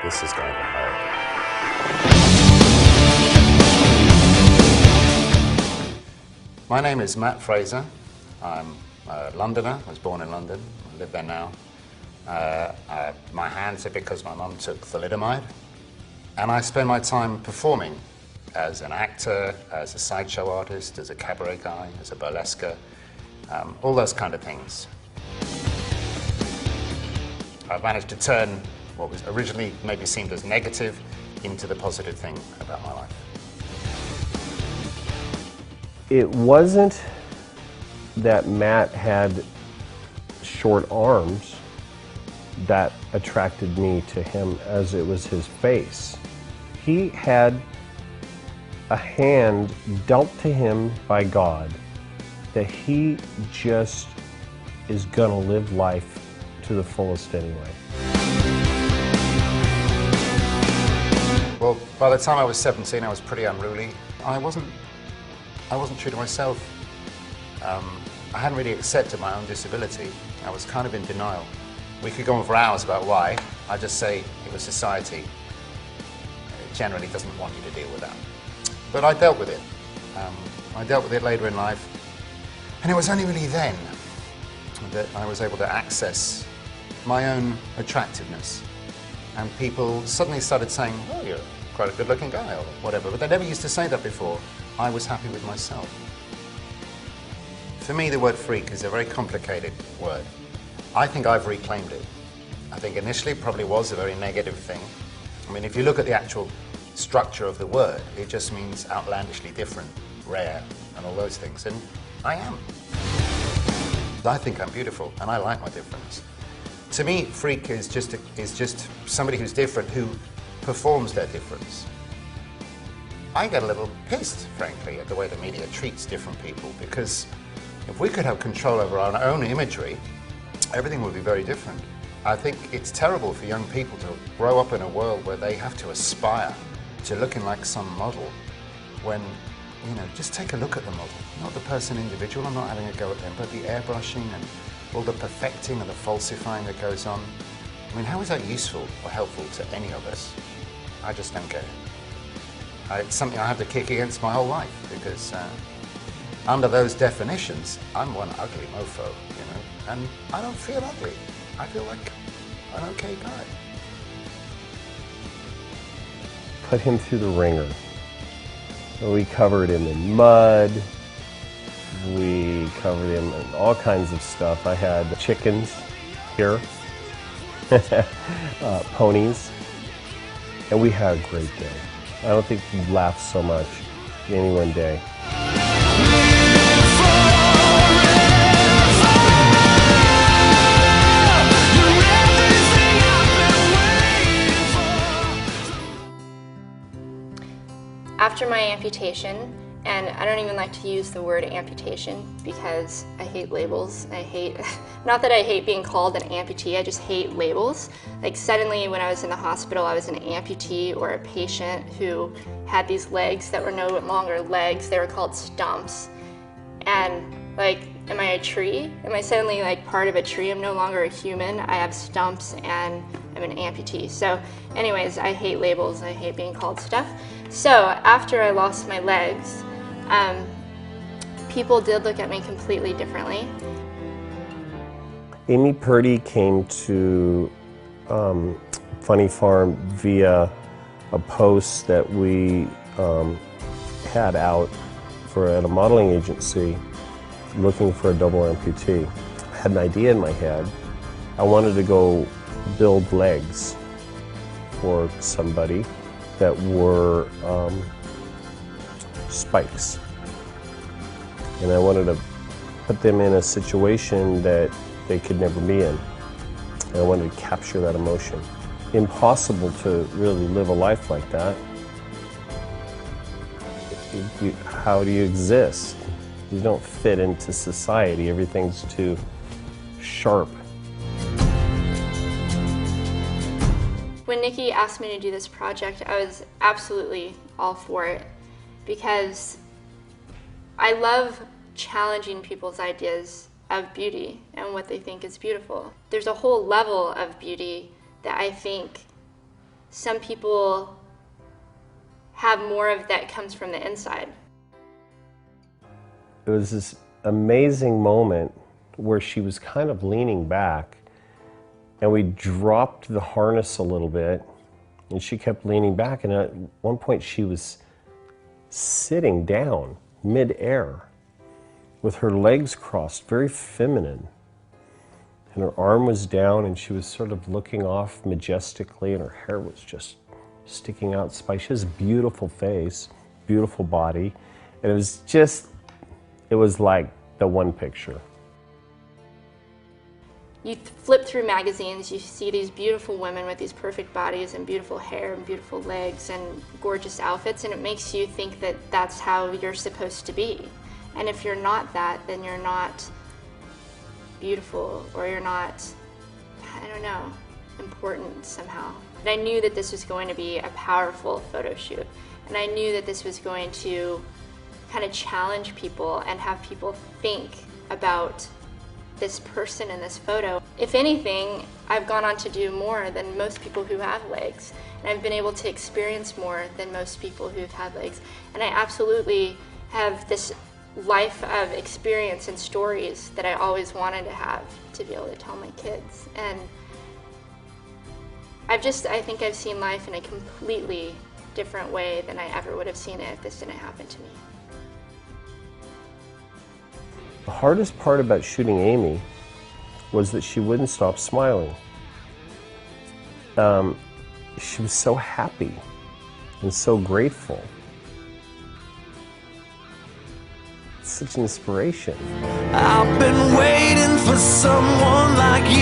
this is going to hurt. My name is Matt Fraser. I'm a Londoner. I was born in London. I live there now. My hands are because my mum took thalidomide. And I spend my time performing as an actor, as a sideshow artist, as a cabaret guy, as a burlesquer, all those kind of things. I've managed to turn what was originally maybe seemed as negative into the positive thing about my life. It wasn't that Matt had short arms that attracted me to him, as it was his face. He had a hand dealt to him by God that he just is gonna live life to the fullest anyway. Well, by the time I was 17, I was pretty unruly. I wasn't true to myself. I hadn't really accepted my own disability. I was kind of in denial. We could go on for hours about why. I just say it was society. It generally doesn't want you to deal with that. But I dealt with it. I dealt with it later in life. And it was only really then that I was able to access my own attractiveness. And people suddenly started saying, oh, you're quite a good-looking guy, or whatever. But they never used to say that before. I was happy with myself. For me, the word freak is a very complicated word. I think I've reclaimed it. I think initially it probably was a very negative thing. I mean, if you look at the actual structure of the word, it just means outlandishly different, rare, and all those things. And I am. I think I'm beautiful, and I like my difference. To me, freak is just somebody who's different, who performs their difference. I get a little pissed, frankly, at the way the media treats different people, because if we could have control over our own imagery, everything would be very different. I think it's terrible for young people to grow up in a world where they have to aspire to looking like some model when, you know, just take a look at the model. Not the person individual, I'm not having a go at them, but the airbrushing and all the perfecting and the falsifying that goes on. I mean, how is that useful or helpful to any of us? I just don't get it. It's something I have to kick against my whole life, because under those definitions, I'm one ugly mofo, you know, and I don't feel ugly. I feel like an okay guy. Put him through the ringer. We covered him in mud. We covered him in all kinds of stuff. I had chickens here, ponies, and we had a great day. I don't think he laughed so much any one day. After my amputation, and I don't even like to use the word amputation because I hate labels. I hate, not that I hate being called an amputee, I just hate labels. Like suddenly when I was in the hospital, I was an amputee or a patient who had these legs that were no longer legs, they were called stumps. And like, am I a tree? Am I suddenly like part of a tree? I'm no longer a human. I have stumps and I'm an amputee. So anyways, I hate labels, I hate being called stuff. So after I lost my legs, people did look at me completely differently. Amy Purdy came to Funny Farm via a post that we had out at a modeling agency looking for a double amputee. I had an idea in my head. I wanted to go build legs for somebody that were spikes. And I wanted to put them in a situation that they could never be in. And I wanted to capture that emotion. Impossible to really live a life like that. How do you exist? You don't fit into society. Everything's too sharp. When Nikki asked me to do this project, I was absolutely all for it because I love challenging people's ideas of beauty and what they think is beautiful. There's a whole level of beauty that I think some people have more of that comes from the inside. It was this amazing moment where she was kind of leaning back, and we dropped the harness a little bit, and she kept leaning back, and at one point she was sitting down mid-air with her legs crossed, very feminine, and her arm was down, and she was sort of looking off majestically, and her hair was just sticking out spiky. She has a beautiful face, beautiful body, and it was like the one picture. You flip through magazines, you see these beautiful women with these perfect bodies and beautiful hair and beautiful legs and gorgeous outfits, and it makes you think that that's how you're supposed to be. And if you're not that, then you're not beautiful, or you're not, I don't know, important somehow. And I knew that this was going to be a powerful photo shoot, and I knew that this was going to kind of challenge people and have people think about this person in this photo. If anything, I've gone on to do more than most people who have legs, and I've been able to experience more than most people who've had legs. And I absolutely have this life of experience and stories that I always wanted to have to be able to tell my kids. And I think I've seen life in a completely different way than I ever would have seen it if this didn't happen to me. The hardest part about shooting Amy was that she wouldn't stop smiling. She was so happy and so grateful. It's such an inspiration. I've been waiting for someone like you.